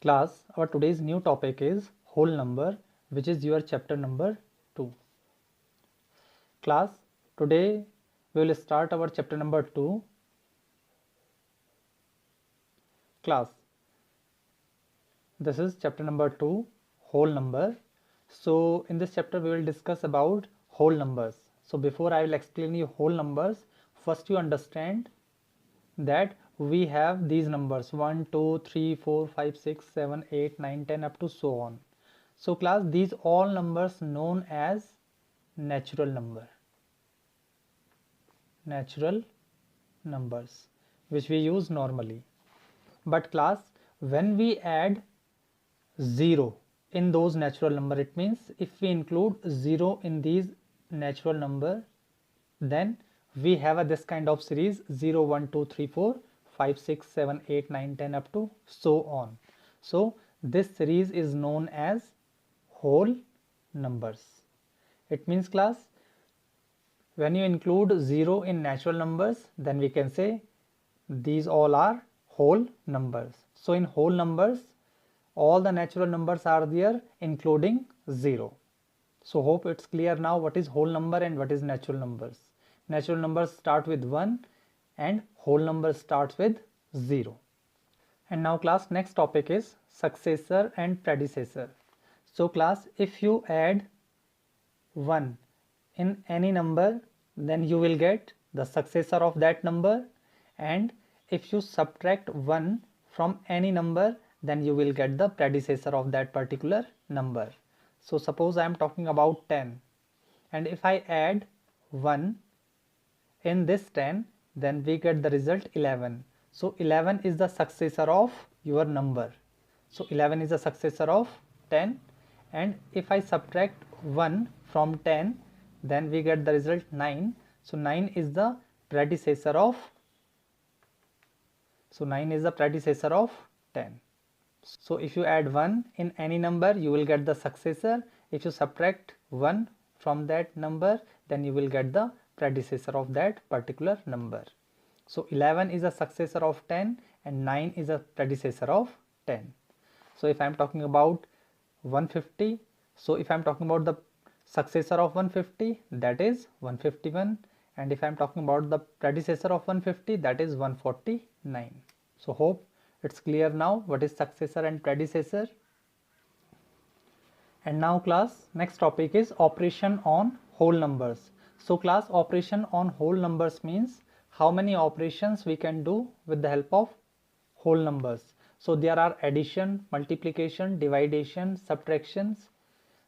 Class, our today's new topic is whole number, which is your chapter number 2. Class, today we will start our chapter number 2. Class, this is chapter number 2, whole number. So in this chapter we will discuss about whole numbers. So before I will explain you whole numbers, first you understand that we have these numbers 1, 2, 3, 4, 5, 6, 7, 8, 9, 10 up to so on. So class, these all numbers known as natural numbers which we use normally. But class, when we add 0 in those natural number, it means if we include 0 in these natural number, then we have this kind of series 0, 1, 2, 3, 4, 5, 6, 7, 8, 9, 10 up to so on. So this series is known as whole numbers. It means class, when you include 0 in natural numbers, then we can say these all are whole numbers. So in whole numbers, all the natural numbers are there including 0. So hope it's clear now what is whole number and what is natural numbers. Natural numbers start with 1 and whole numbers starts with 0. And now class, next topic is successor and predecessor. So class, if you add 1 in any number, then you will get the successor of that number, and if you subtract 1 from any number, then you will get the predecessor of that particular number. So suppose I am talking about 10, and if I add 1 in this 10, then we get the result 11. So 11 is the successor of your number. So 11 is the successor of 10, and if I subtract 1 from 10, then we get the result 9. So 9 is the predecessor of 10. So if you add 1 in any number, you will get the successor. If you subtract 1 from that number, then you will get the predecessor of that particular number. So 11 is a successor of 10 and 9 is a predecessor of 10. So if I am talking about 150, so if I am talking about the successor of 150, that is 151, and if I am talking about the predecessor of 150, that is 149. So hope it's clear now what is successor and predecessor. And now class, next topic is operation on whole numbers. So class, operation on whole numbers means how many operations we can do with the help of whole numbers. So there are addition, multiplication, division, subtractions.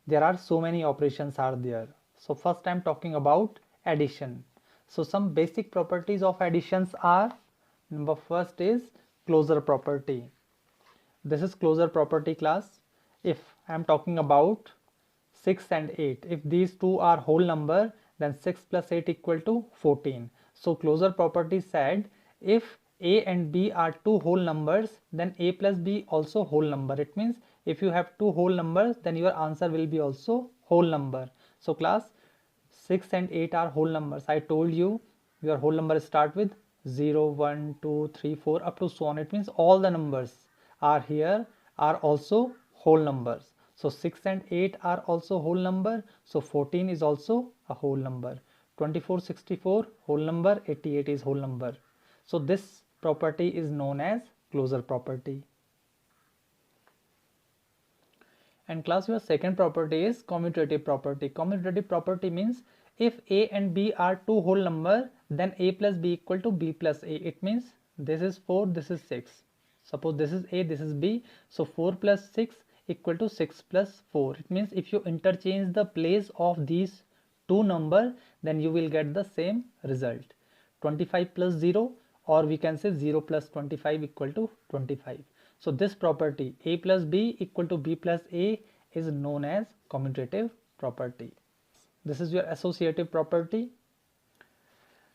There are so many operations are there. So first I am talking about addition. So some basic properties of additions are, number first is closure property. This is closure property class. If I am talking about 6 and 8, if these two are whole number, then 6 plus 8 equal to 14. So closure property said if A and B are two whole numbers, then A plus B also whole number. It means if you have two whole numbers, then your answer will be also whole number. So class, 6 and 8 are whole numbers. I told you your whole number start with 0, 1, 2, 3, 4 up to so on. It means all the numbers are here are also whole numbers. So 6 and 8 are also whole number. So 14 is also a whole number. 24, 64 whole number, 88 is whole number. So this property is known as closure property. And class, your second property is commutative property. Commutative property means if A and B are two whole number, then A plus B equal to B plus A. It means this is 4, this is 6. Suppose this is A, this is B. So 4 plus 6 equal to 6 plus 4. It means if you interchange the place of these two number, then you will get the same result. 25 plus 0, or we can say 0 plus 25 equal to 25. So this property A plus B equal to B plus A is known as commutative property. This is your associative property.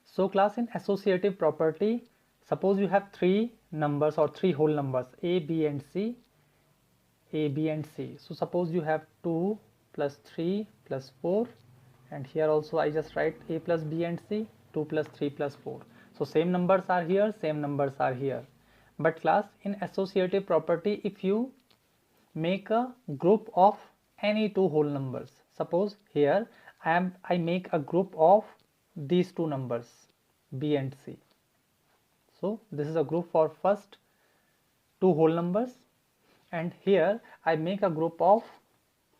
So class, in associative property, suppose you have three numbers or three whole numbers A, B and C. A, B and C. So suppose you have 2 plus 3 plus 4, and here also I just write A plus B and C, 2 plus 3 plus 4. So same numbers are here, same numbers are here. But class, in associative property, if you make a group of any two whole numbers. Suppose here I make a group of these two numbers b and c. So this is a group for first two whole numbers, and here I make a group of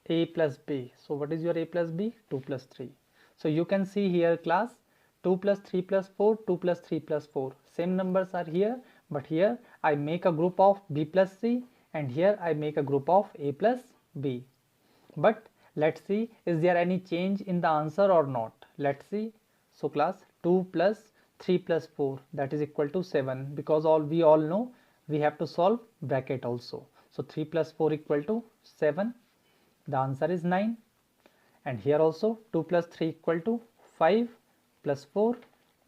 a plus b. So what is your a plus b? 2 plus 3. So you can see here class 2 plus 3 plus 4, 2 plus 3 plus 4. Same numbers are here, but here I make a group of b plus c, and here I make a group of a plus b. But let's see, is there any change in the answer or not? Let's see. So class 2 plus 3 plus 4, that is equal to 7, because we all know we have to solve bracket also. So 3 plus 4 equal to 7. The answer is 9. And here also 2 plus 3 equal to 5 plus 4.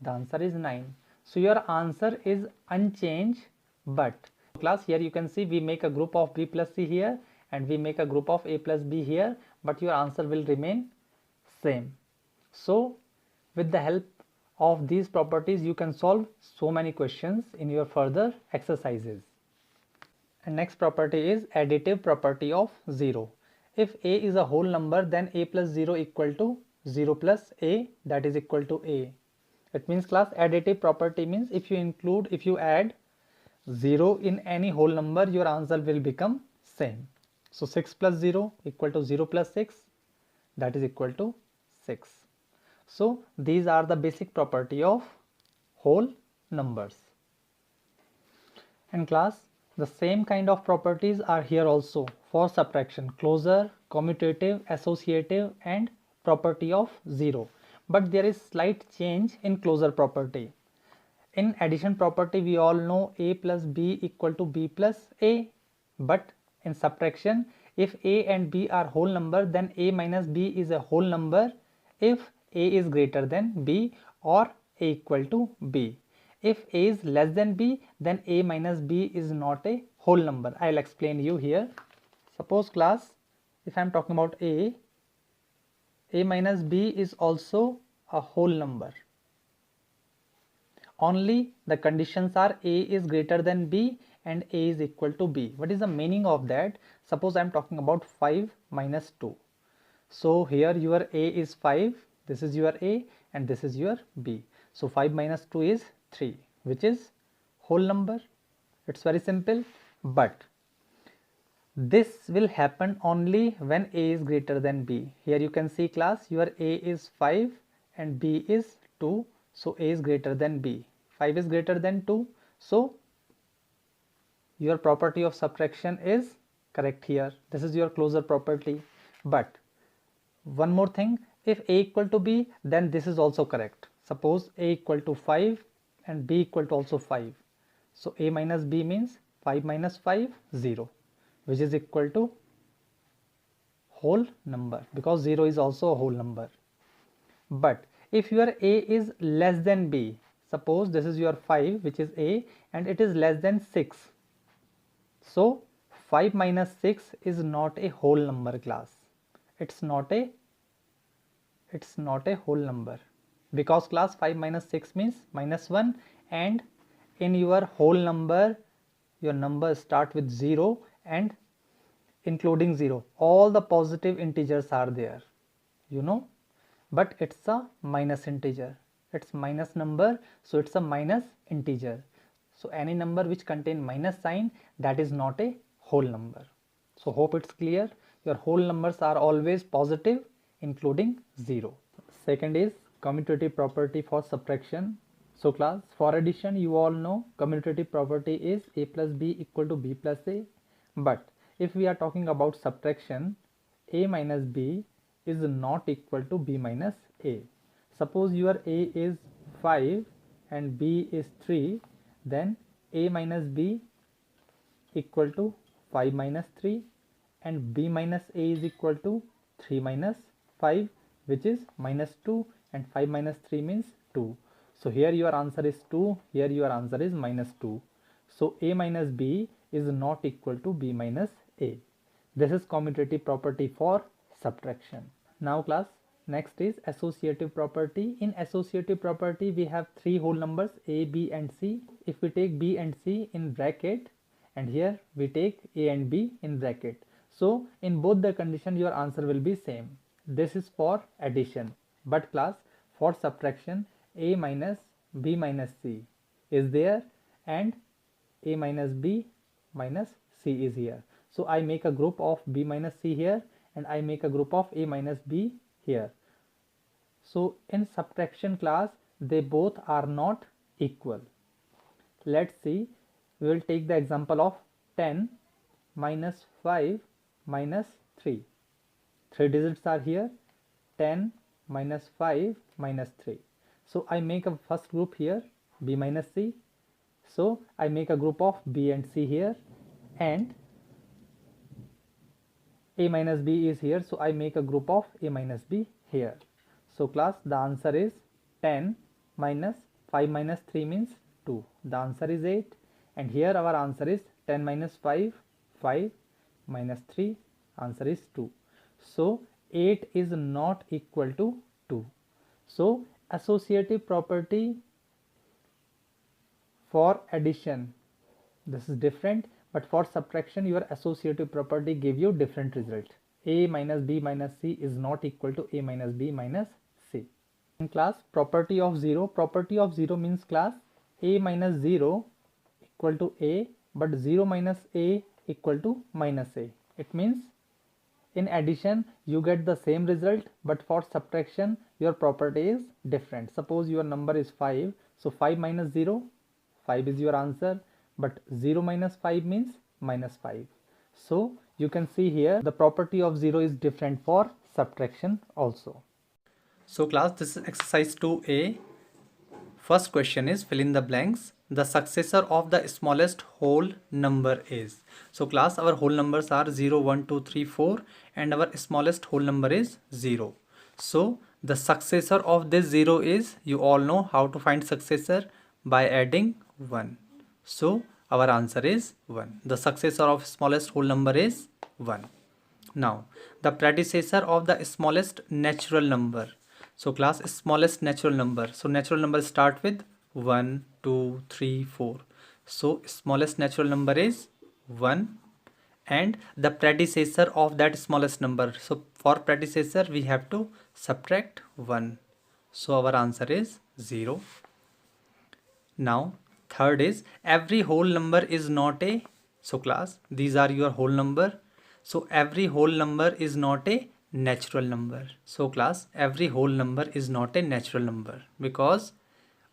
The answer is 9. So your answer is unchanged, but class here you can see we make a group of b plus c here, and we make a group of a plus b here, but your answer will remain same. So with the help of these properties you can solve so many questions in your further exercises. And next property is additive property of 0. If a is a whole number, then a plus 0 equal to 0 plus a, that is equal to a. It means class additive property means if you add 0 in any whole number, your answer will become same. So 6 plus 0 equal to 0 plus 6, that is equal to 6. So these are the basic property of whole numbers. And class, the same kind of properties are here also for subtraction: closure, commutative, associative, and property of 0. But there is slight change in closure property. In addition property we all know a plus b equal to b plus a, but in subtraction, if a and b are whole number, then a minus b is a whole number if a is greater than b or a equal to b. If a is less than b, then a minus b is not a whole number. I'll explain you here. Suppose class, if I'm talking about a minus b is also a whole number. Only the conditions are a is greater than b and a is equal to b. What is the meaning of that? Suppose I'm talking about 5 minus 2. So here your a is 5, this is your a, and this is your b. So 5 minus 2 is 3, which is whole number. It's very simple, but this will happen only when a is greater than b. Here you can see class, your a is 5 and b is 2. So a is greater than b. 5 is greater than 2. So your property of subtraction is correct here. This is your closure property. But one more thing, if a equal to b, then this is also correct. Suppose a equal to 5 and b equal to also 5. So a minus b means 5 minus 5, 0, which is equal to whole number, because 0 is also a whole number. But if your a is less than b, suppose this is your 5, which is a, and it is less than 6. So 5 minus 6 is not a whole number class. It's not a whole number, because class 5 minus 6 means minus 1, and in your whole number your number start with 0 and including 0. All the positive integers are there, you know, but it's a minus integer. It's minus number, so it's a minus integer. So any number which contain minus sign, that is not a whole number. So hope it's clear. Your whole numbers are always positive, including 0. Second is commutative property for subtraction. So class, for addition you all know commutative property is a plus b equal to b plus a. But if we are talking about subtraction, a minus b is not equal to b minus a. Suppose your a is 5 and b is 3, then a minus b equal to 5 minus 3, and b minus a is equal to 3 minus 5, which is minus 2, and 5 minus 3 means 2. So here your answer is 2, here your answer is minus 2. So a minus b is not equal to b minus a. This is commutative property for subtraction. Now class, next is associative property. In associative property we have three whole numbers a, b and c. If we take b and c in bracket, and here we take a and b in bracket, So in both the condition your answer will be same. This is for addition. But class, for subtraction, a minus b minus c is there and a minus b minus c is here. So I make a group of b minus c here and I make a group of a minus b here. So in subtraction class, they both are not equal. Let's see, we will take the example of 10 minus 5 minus 3. 3 digits are here, 10 minus 5 minus 3. So I make a first group here, b minus c. So I make a group of b and c here and a minus b is here. So I make a group of a minus b here. So class, the answer is 10 minus 5 minus 3 means 2. The answer is 8. And here our answer is 10 minus 5, 5 minus 3, answer is 2. So 8 is not equal to 2. So associative property for addition, this is different, but for subtraction your associative property give you different result. A minus b minus c is not equal to a minus b minus c. In class, property of 0. Property of 0 means class, a minus 0 equal to a, but 0 minus a equal to minus a. It means in addition you get the same result, but for subtraction your property is different. Suppose your number is 5, so 5 minus 0, 5 is your answer, but 0 minus 5 means minus 5. So you can see here the property of 0 is different for subtraction also. So class, this is exercise 2a. First question is fill in the blanks. The successor of the smallest whole number is. So class, our whole numbers are 0, 1, 2, 3, 4 and our smallest whole number is 0. So the successor of this 0 is, you all know how to find successor, by adding 1. So our answer is 1. The successor of smallest whole number is 1. Now the predecessor of the smallest natural number. So class, smallest natural number. So natural number start with 1, 2, 3, 4. So smallest natural number is 1 and the predecessor of that smallest number. So for predecessor we have to subtract 1. So our answer is 0. Now third is every whole number is not a. So class, these are your whole number. So every whole number is not a natural number. So class, every whole number is not a natural number because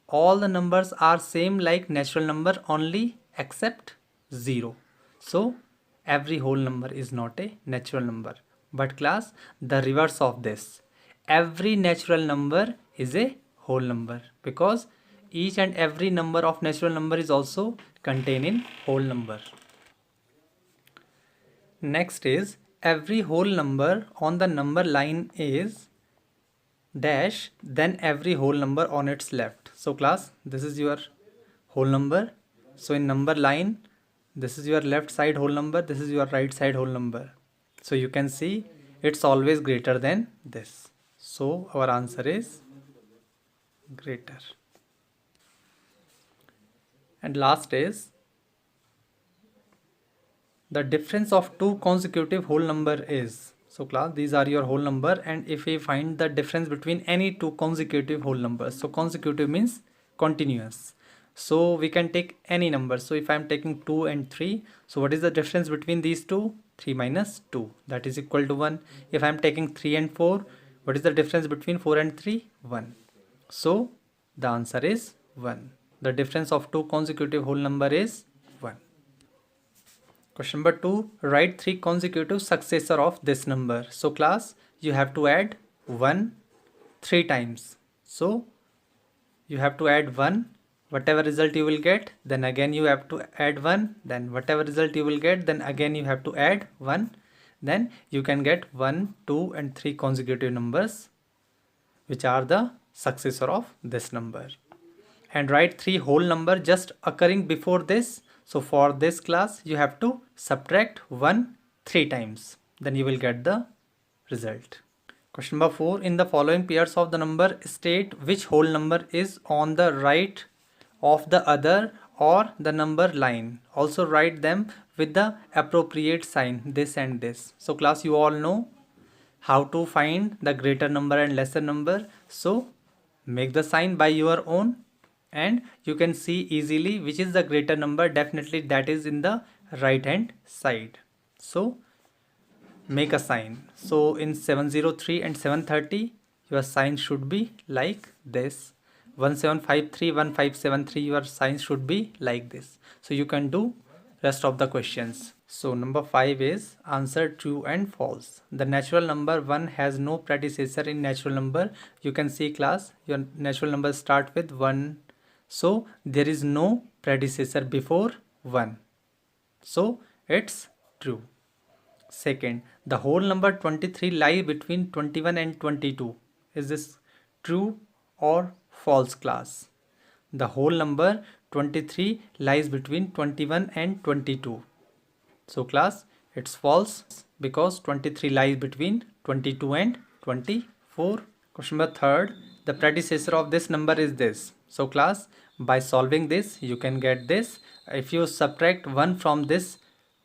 all the numbers are same like natural number only except 0. So every whole number is not a natural number. But class, the reverse of this, every natural number is a whole number because each and every number of natural number is also contained in whole number. Next is every whole number on the number line is dash, then every whole number on its left. So class, this is your whole number. So in number line, this is your left side whole number, this is your right side whole number. So you can see it's always greater than this. So our answer is greater. And last is the difference of two consecutive whole number is. So class, these are your whole number and if we find the difference between any two consecutive whole numbers. So consecutive means continuous. So we can take any number. So if I am taking 2 and 3, so what is the difference between these two? 3 minus 2, that is equal to 1. If I am taking 3 and 4, what is the difference between 4 and 3? 1. So the answer is 1. The difference of two consecutive whole number is 1. Question number 2, write 3 consecutive successor of this number. So class, you have to add 1 3 times. So you have to add 1, whatever result you will get, then again you have to add 1, then whatever result you will get, then again you have to add 1, then you can get 1, 2 and 3 consecutive numbers which are the successor of this number. And write 3 whole number just occurring before this. So for this class you have to subtract 1 3 times, then you will get the result. Question number 4, in the following pairs of the number state which whole number is on the right of the other or the number line. Also write them with the appropriate sign, this and this. So class, you all know how to find the greater number and lesser number. So make the sign by your own and you can see easily which is the greater number. Definitely that is in the right hand side. So make a sign. So in 703 and 730 your sign should be like this. 1753, 1573 your sign should be like this. So you can do rest of the questions. So number 5 is answer true and false. The natural number 1 has no predecessor in natural number. You can see class, your natural number start with 1. So there is no predecessor before 1. So it's true. Second, the whole number 23 lies between 21 and 22. Is this true or false class? The whole number 23 lies between 21 and 22. So class, it's false because 23 lies between 22 and 24. Question number 3rd, the predecessor of this number is this. So class, by solving this you can get this. If you subtract 1 from this,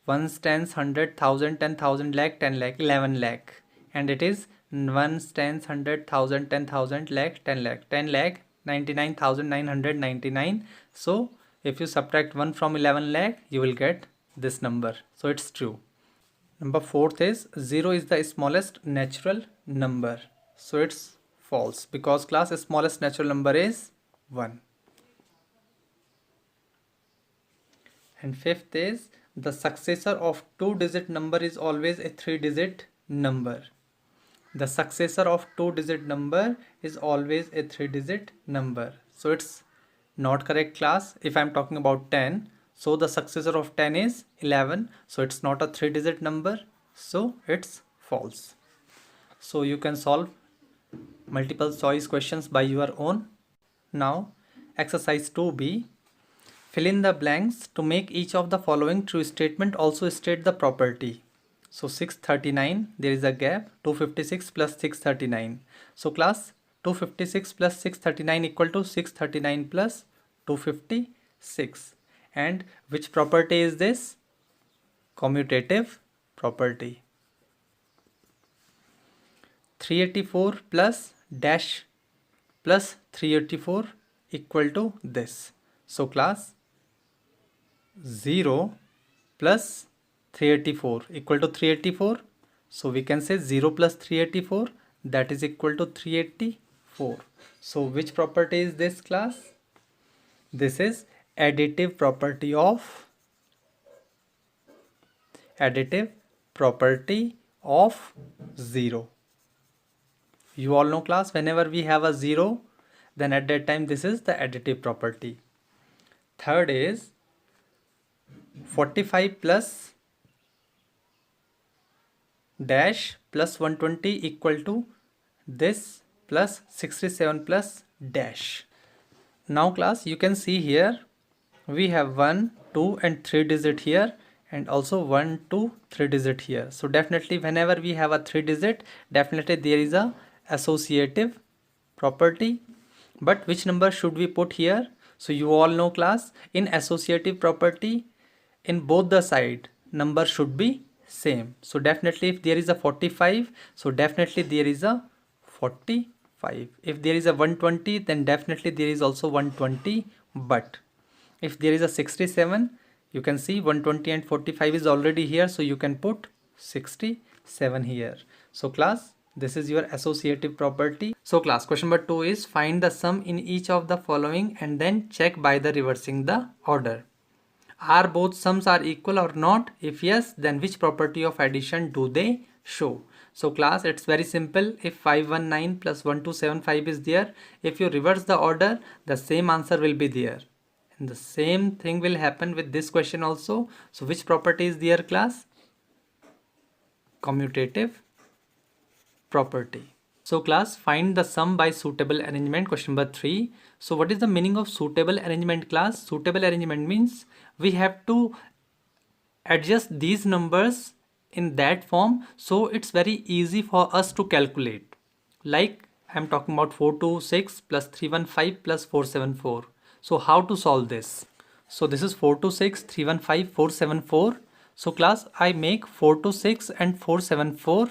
1s, 10s, 100, 1000, 10,000, lakh, 10 lakh, 11 lakh, and it is 1s, 10s, 100, 1000, 10,000, lakh, 10 lakh, 10 lakh, 99,999. So if you subtract 1 from 11 lakh, you will get this number. So it's true. Number 4th is 0 is the smallest natural number. So it's false because class smallest natural number is 1. And 5th is the successor of 2-digit number is always a 3-digit number. The successor of 2-digit number is always a 3-digit number. So it's not correct class. If I'm talking about 10, so the successor of 10 is 11. So it's not a 3-digit number. So it's false. So you can solve multiple choice questions by your own. Now exercise 2b. Fill in the blanks to make each of the following true statement. Also state the property. So 639, there is a gap. 256 plus 639. So class, 256 plus 639 equal to 639 plus 256. And which property is this? Commutative property. 384 plus dash plus 384 equal to this. So class, 0 plus 384 equal to 384. So we can say 0 plus 384, that is equal to 384. So which property is this class? This is additive property of 0. You all know class, whenever we have a 0, then at that time this is the additive property. Third is 45 plus dash plus 120 equal to this plus 67 plus dash. Now class, you can see here we have 1, 2 and 3 digit here, and also 1, 2, 3 digit here. So definitely whenever we have a 3 digit, definitely there is a associative property. But which number should we put here? So you all know class, in associative property, in both the side number should be same. So definitely if there is a 45, so definitely there is a 45. If there is a 120, then definitely there is also 120. But if there is a 67, you can see 120 and 45 is already here, so you can put 67 here. So class, this is your associative property. So class, question number 2 is find the sum in each of the following and then check by the reversing the order. Are both sums are equal or not? If yes, then which property of addition do they show? So class, it's very simple. If 519 plus 1275 is there, if you reverse the order, the same answer will be there. And the same thing will happen with this question also. So which property is there class? Commutative property. So class, find the sum by suitable arrangement. Question number 3. So what is the meaning of suitable arrangement class? Suitable arrangement means we have to adjust these numbers in that form, so it's very easy for us to calculate. Like I'm talking about 426 plus 315 plus 474. So how to solve this? So this is 426, 315, 474. So class, I make 426 and 474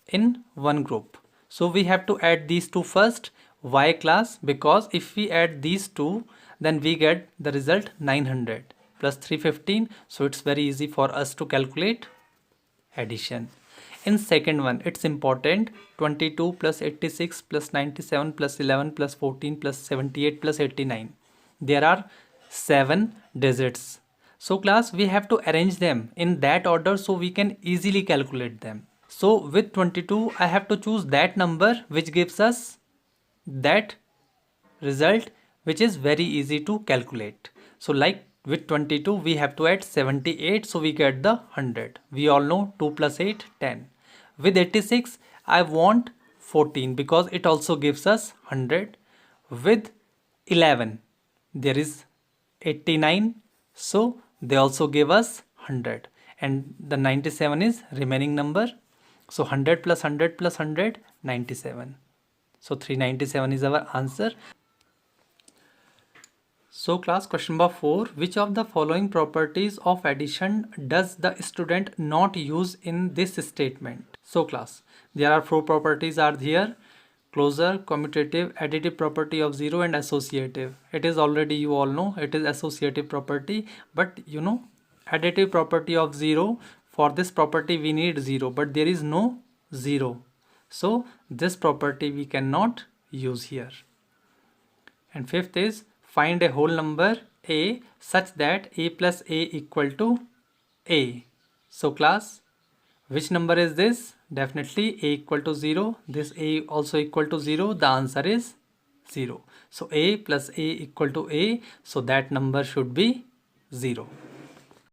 in one group. So we have to add these two first. Why class? Because if we add these two, then we get the result 900 plus 315. So it's very easy for us to calculate addition. In second one, it's important. 22 plus 86 plus 97 plus 11 plus 14 plus 78 plus 89. There are 7 digits. So class, we have to arrange them in that order so we can easily calculate them. So with 22, I have to choose that number which gives us that result, which is very easy to calculate. So like with 22, we have to add 78, so we get the 100. We all know 2 plus 8, 10. With 86, I want 14 because it also gives us 100. With 11, there is 89, so they also give us 100. And the 97 is remaining number. So 100 plus 100 plus 100, 97. So 397 is our answer. So class, question number 4. Which of the following properties of addition does the student not use in this statement? So class, there are 4 properties are here. Closure, commutative, additive property of 0 and associative. It is already, you all know, it is associative property. But you know, additive property of 0, for this property we need 0. But there is no 0. So this property we cannot use here. And fifth is, find a whole number a such that a plus a equal to a. So class, which number is this? Definitely a equal to 0. This a also equal to 0. The answer is 0. So a plus a equal to a. So that number should be 0.